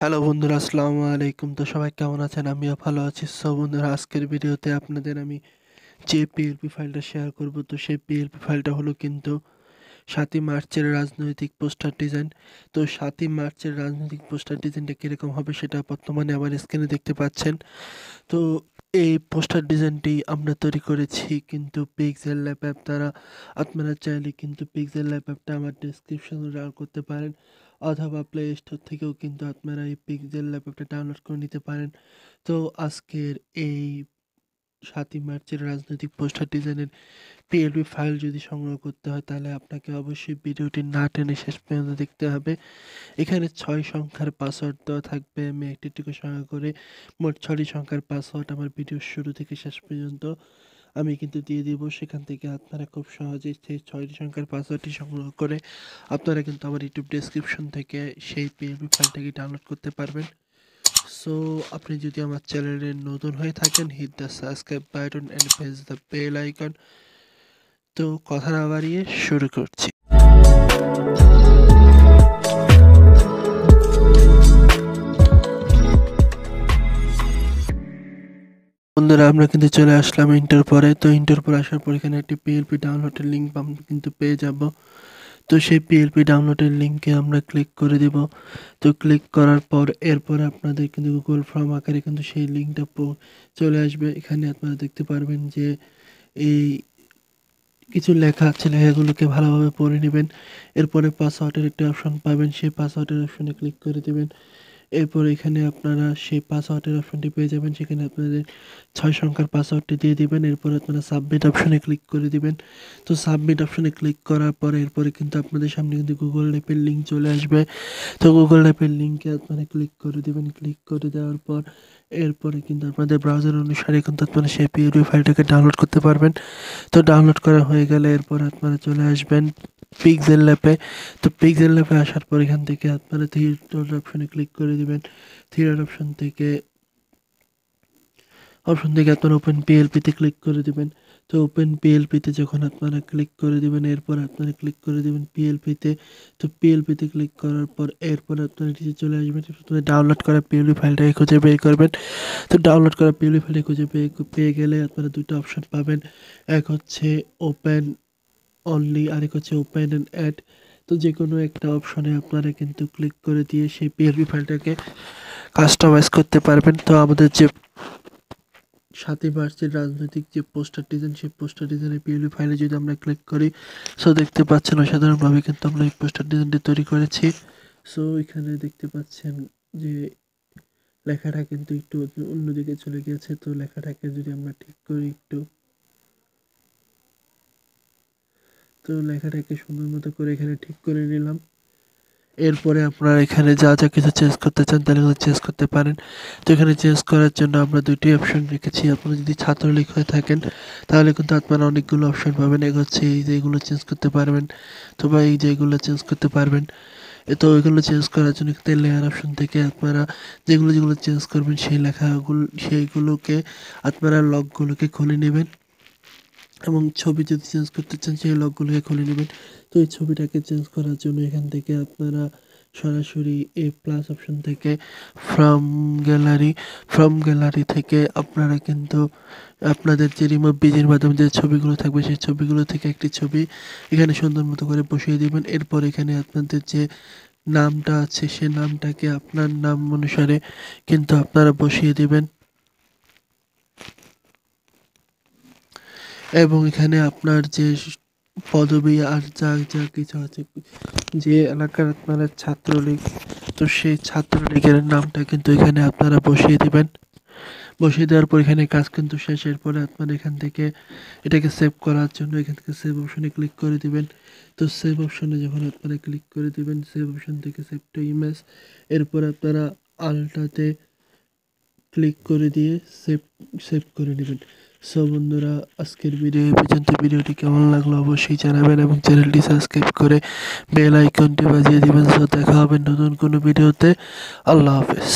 Hello বন্ধুরা, আসসালামু আলাইকুম। তো সবাই কেমন আছেন? আমিও ভালো আছি। সো বন্ধুরা, আজকের ভিডিওতে আপনাদের আমি যে পিএলপি ফাইলটা শেয়ার করব, তো সেই পিএলপি ফাইলটা হলো কিন্তু ৭ই মার্চের রাজনৈতিক পোস্টার ডিজাইন। তো ৭ই মার্চের রাজনৈতিক পোস্টার ডিজাইনটা কীরকম হবে সেটা বর্তমানে আমার স্ক্রিনে দেখতে পাচ্ছেন। তো এই পোস্টার ডিজাইনটি আমরা তৈরি করেছি কিন্তু পিক্সেল ল্যাব অ্যাপ দ্বারা। আপনারা চাইলে কিন্তু পিক্সেল ল্যাব অ্যাপটা আমার ডেসক্রিপশনে ডাউনলোড করতে পারেন, অথবা প্লে স্টোর থেকেও কিন্তু আপনারা এই পিক্সেল ল্যাব অ্যাপটা ডাউনলোড করে নিতে পারেন। তো আজকের এই ৭ই মার্চের রাজনৈতিক পোস্টার ডিজাইনের পিএলপি ফাইল যদি সংগ্রহ করতে হয়, তাহলে আপনাকে অবশ্যই ভিডিওটি না টেনে শেষ পর্যন্ত দেখতে হবে। এখানে ৬ সংখ্যার পাসওয়ার্ড দেওয়া থাকবে। আমি একটি একটি সংখ্যা করে মোট ৬টি সংখ্যার পাসওয়ার্ড আমার ভিডিওর শুরু থেকে শেষ পর্যন্ত আমি কিন্তু দিয়ে দিব। সেখান থেকে আপনারা খুব সহজেই সেই ৬টি সংখ্যার পাসওয়ার্ডটি সংগ্রহ করে আপনারা কিন্তু আমার ইউটিউব ডেসক্রিপশন থেকে সেই পিএলপি ফাইলটাকে ডাউনলোড করতে পারবেন। সো আপনি যদি আমার চ্যানেলে নতুন হয়ে থাকেন, hit the subscribe button and press the bell icon. তো কথা না বাড়িয়ে শুরু করছি। বন্ধুরা, আমরা কিন্তু চলে আসলাম ইন্টার পরে। তো ইন্টার পরে আসার পর এখানে একটি পিএলপি ডাউনলোডের লিঙ্ক আমরা কিন্তু পেয়ে যাব। তো সেই পিএলপি ডাউনলোডের লিঙ্কে আমরা ক্লিক করে দেব। তো ক্লিক করার পর এরপর আপনাদের কিন্তু গুগল ফর্ম আকারে কিন্তু সেই লিঙ্কটা চলে আসবে। এখানে আপনারা দেখতে পারবেন যে এই কিছু লেখা আছে, লেখাগুলোকে ভালোভাবে পড়ে নেবেন। এরপরে পাসওয়ার্ডের একটি অপশন পাবেন, সেই পাসওয়ার্ডের অপশনে ক্লিক করে দেবেন। এরপর এখানে আপনারা সেই পাসওয়ার্ডের অপশনটি পেয়ে যাবেন। সেখানে আপনাদের ৬ সংখ্যার পাসওয়ার্ডটি দিয়ে দিবেন। এরপর আপনারা সাবমিট অপশনে ক্লিক করে দিবেন। তো সাবমিট অপশনে ক্লিক করার পরে এরপরে কিন্তু আপনাদের সামনে কিন্তু গুগল ড্রাইভের লিঙ্ক চলে আসবে। তো গুগল ড্রাইভের লিঙ্কে আপনারা ক্লিক করে দিবেন। ক্লিক করে দেওয়ার পর এরপরে কিন্তু আপনাদের ব্রাউজার অনুসারে কিন্তু আপনারা সেই পিএলপি ফাইলটাকে ডাউনলোড করতে পারবেন। তো ডাউনলোড করা হয়ে গেলে এরপর আপনারা চলে আসবেন পিক্সেল ল্যাবে। তো পিক্সেল ল্যাবে আসার পর এখান থেকে আপনারা থ্রি ডট অপশনে ক্লিক করে দিবেন। থ্রি ডট অপশন থেকে আপনারা ওপেন পিএলপিতে ক্লিক করে দিবেন। তো ওপেন পিএলপিতে যখন আপনারা ক্লিক করে দিবেন, এরপর আপনারা ক্লিক করে দিবেন পিএলপিতে। তো পিএলপিতে ক্লিক করার পর এরপর আপনারা নিচে চলে আসবেন। ডাউনলোড করা পিএলপি ফাইলটাকে খুঁজে বের করবেন। তো ডাউনলোড করা পিএলপি ফাইলটা খুঁজে পেয়ে গেলে আপনারা দুটো অপশন পাবেন। এক হচ্ছে ওপেন অনলি, আরেক হচ্ছে ওপেন অ্যান্ড অ্যাড। তো যে কোনো একটা অপশনে আপনারা কিন্তু ক্লিক করে দিয়ে সেই পিএলপি ফাইলটাকে কাস্টমাইজ করতে পারবেন। তো আমাদের যে ৭ই মার্চের রাজনৈতিক যে পোস্টার ডিজাইন, সেই পোস্টার ডিজাইনের পিএলপি ফাইলে যদি আমরা ক্লিক করি, সো দেখতে পাচ্ছেন অসাধারণভাবে কিন্তু আমরা এই পোস্টার ডিজাইনটি তৈরি করেছি। সো এখানে দেখতে পাচ্ছেন যে লেখাটা কিন্তু একটু অন্যদিকে চলে গিয়েছে। তো লেখাটাকে যদি আমরা ঠিক করি একটু, তো লেখাটাকে সুন্দর মতো করে এখানে ঠিক করে নিলাম। এরপরে আপনারা এখানে যা যা কিছু চেঞ্জ করতে চান তাহলে চেঞ্জ করতে পারেন। তো এখানে চেঞ্জ করার জন্য আমরা দুইটি অপশন রেখেছি। আপনারা যদি ছাত্রলীগ হয়ে থাকেন তাহলে কিন্তু আপনারা অনেকগুলো অপশন পাবেন। এক হচ্ছে এই যে এগুলো চেঞ্জ করতে পারবেন, তো বা এই যে এগুলো চেঞ্জ করতে পারবেন। তো এগুলো চেঞ্জ করার জন্য কিন্তু লেয়ার অপশন থেকে আপনারা যেগুলো চেঞ্জ করবেন সেইগুলোকে আপনারা লকগুলোকে খুলে নেবেন, এবং ছবি যদি চেঞ্জ করতে চান সেই লকগুলোকে খুলে নেবেন। তো এই ছবিটাকে চেঞ্জ করার জন্য এখান থেকে আপনারা সরাসরি এই প্লাস অপশন থেকে ফ্রম গ্যালারি থেকে আপনারা কিন্তু আপনাদের যে রিমুভ বিজির মাধ্যমে যে ছবিগুলো থাকবে সেই ছবিগুলো থেকে একটি ছবি এখানে সুন্দর মতো করে বসিয়ে দিবেন। এরপর এখানে আপনাদের যে নামটা আছে সেই নামটাকে আপনার নাম অনুসারে কিন্তু আপনারা বসিয়ে দিবেন, এবং এখানে আপনার যে পদবি আর যা যা কিছু আছে, যে এলাকার আপনারা ছাত্রলীগ, তো সেই ছাত্রলীগের নামটা কিন্তু এখানে আপনারা বসিয়ে দিবেন। বসিয়ে দেওয়ার পর এখানে কাজ কিন্তু শেষ। এরপরে আপনারা এখান থেকে এটাকে সেভ করার জন্য এখান থেকে সেভ অপশনে ক্লিক করে দিবেন। তো সেভ অপশনে যখন আপনারা ক্লিক করে দিবেন, সেভ অপশন থেকে সেভ টু ইমেজ, এরপর আপনারা আলটাতে ক্লিক করে দিয়ে সেভ করে নেবেন। সো বন্ধুরা, আজকের ভিডিও এই পর্যন্ত। ভিডিওটি কেমন লাগলো অবশ্যই জানাবেন, এবং চ্যানেলটি সাবস্ক্রাইব করে বেল আইকনটি বাজিয়ে দিবেন। সো দেখা হবে নতুন কোনো ভিডিওতে। আল্লাহ হাফেজ।